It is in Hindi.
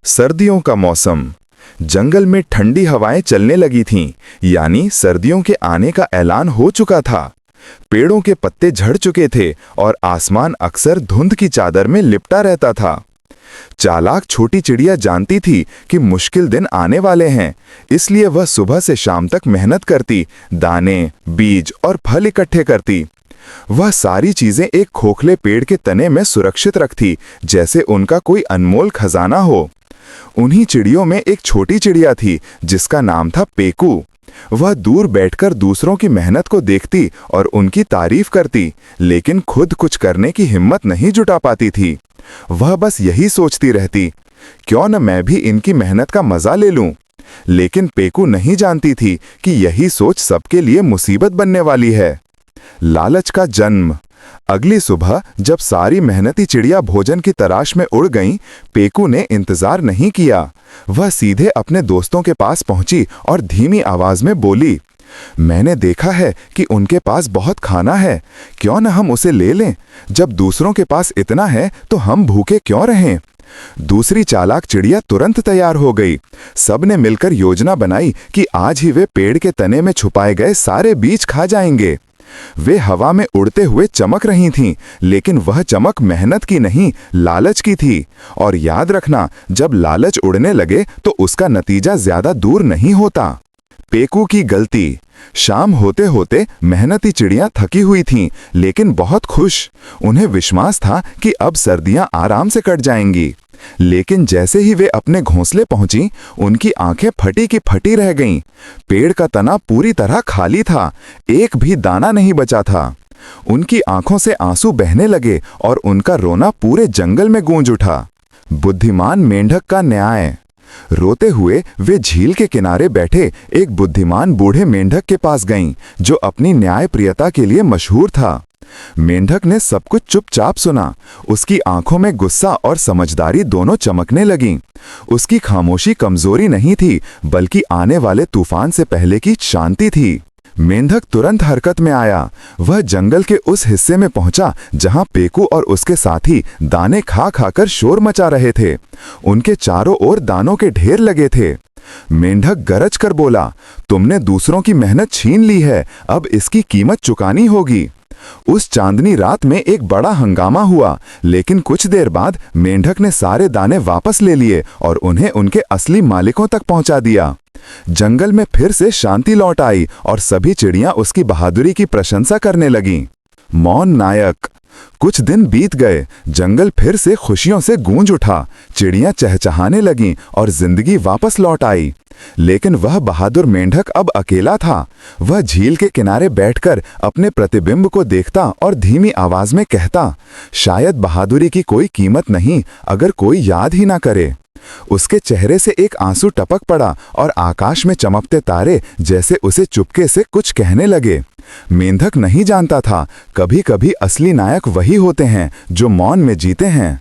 सर्दियों का मौसम। जंगल में ठंडी हवाएं चलने लगी थीं, यानी सर्दियों के आने का ऐलान हो चुका था। पेड़ों के पत्ते झड़ चुके थे और आसमान अक्सर धुंध की चादर में लिपटा रहता था। चालाक छोटी चिड़िया जानती थी कि मुश्किल दिन आने वाले हैं, इसलिए वह सुबह से शाम तक मेहनत करती, दाने, बीज और फल इकट्ठे करती। वह सारी चीजें एक खोखले पेड़ के तने में सुरक्षित रखती, जैसे उनका कोई अनमोल खजाना हो। उन्हीं चिड़ियों में एक छोटी चिड़िया थी जिसका नाम था पेकू। वह दूर बैठकर दूसरों की मेहनत को देखती और उनकी तारीफ करती, लेकिन खुद कुछ करने की हिम्मत नहीं जुटा पाती थी। वह बस यही सोचती रहती, क्यों न मैं भी इनकी मेहनत का मजा ले लूं। लेकिन पेकू नहीं जानती थी कि यही सोच सबके लिए मुसीबत बनने वाली है। लालच का जन्म। अगली सुबह जब सारी मेहनती चिड़िया भोजन की तलाश में उड़ गईं, पेकू ने इंतजार नहीं किया। वह सीधे अपने दोस्तों के पास पहुंची और धीमी आवाज में बोली, मैंने देखा है कि उनके पास बहुत खाना है, क्यों न हम उसे ले लें। जब दूसरों के पास इतना है तो हम भूखे क्यों रहें। दूसरी चालाक चिड़िया तुरंत तैयार हो गई। सबने मिलकर योजना बनाई कि आज ही वे पेड़ के तने में छुपाए गए सारे बीज खा जाएंगे। वे हवा में उड़ते हुए चमक रही थीं, लेकिन वह चमक मेहनत की नहीं, लालच की थी। और याद रखना, जब लालच उड़ने लगे तो उसका नतीजा ज्यादा दूर नहीं होता। पेकू की गलती। शाम होते होते मेहनती चिड़ियां थकी हुई थीं, लेकिन बहुत खुश। उन्हें विश्वास था कि अब सर्दियां आराम से कट जाएंगी। लेकिन जैसे ही वे अपने घोंसले पहुंची, उनकी आंखें फटी की फटी रह गईं। पेड़ का तना पूरी तरह खाली था, एक भी दाना नहीं बचा था। उनकी आंखों से आंसू बहने लगे और उनका रोना पूरे जंगल में गूंज उठा। बुद्धिमान मेंढक का न्याय। रोते हुए वे झील के किनारे बैठे एक बुद्धिमान बूढ़े मेंढक के पास गईं, जो अपनी न्यायप्रियता के लिए मशहूर था। मेंढक ने सब कुछ चुपचाप सुना। उसकी आंखों में गुस्सा और समझदारी दोनों चमकने लगीं। उसकी खामोशी कमजोरी नहीं थी, बल्कि आने वाले तूफान से पहले की शांति थी। मेंढक तुरंत हरकत में आया। वह जंगल के उस हिस्से में पहुंचा जहां पेकू और उसके साथी दाने खा खाकर शोर मचा रहे थे। उनके चारों ओर दानों के ढेर लगे थे। मेंढक गरज कर बोला, तुमने दूसरों की मेहनत छीन ली है, अब इसकी कीमत चुकानी होगी। उस चांदनी रात में एक बड़ा हंगामा हुआ, लेकिन कुछ देर बाद मेंढक ने सारे दाने वापस ले लिए और उन्हें उनके असली मालिकों तक पहुंचा दिया। जंगल में फिर से शांति लौट आई और सभी चिड़ियां उसकी बहादुरी की प्रशंसा करने लगीं। मौन नायक। कुछ दिन बीत गए, जंगल फिर से खुशियों से गूंज उठा। चिड़ियां चहचहाने लगीं और जिंदगी वापस लौट आई। लेकिन वह बहादुर मेंढक अब अकेला था। वह झील के किनारे बैठकर अपने प्रतिबिंब को देखता और धीमी आवाज में कहता, शायद बहादुरी की कोई कीमत नहीं अगर कोई याद ही ना करे। उसके चेहरे से एक आंसू टपक पड़ा और आकाश में चमकते तारे जैसे उसे चुपके से कुछ कहने लगे। मेंढक नहीं जानता था, कभी कभी असली नायक वही होते हैं जो मौन में जीते हैं।